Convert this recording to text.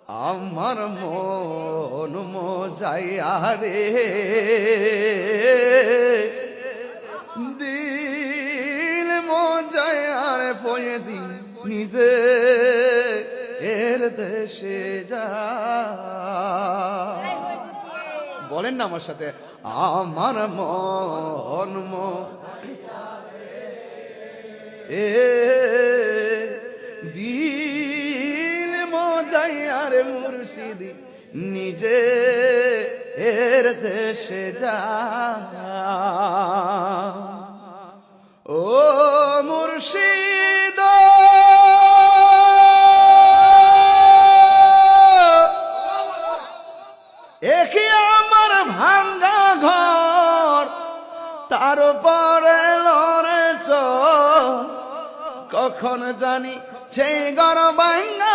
আমার মন মজাইয়া রে দিল মজাইয়া রে ফয়েজি নিজে এর দেশে যা বলেন না আমার সাথে আমার মন এ দিল মজাইয়া রে মুর্শিদি নিজে এর দেশে যা ও মুর্শিদ একই আমার ভাঙ্গা ঘর তার উপরে লড়েছ কখন জানি সেই ঘর ভাঙ্গা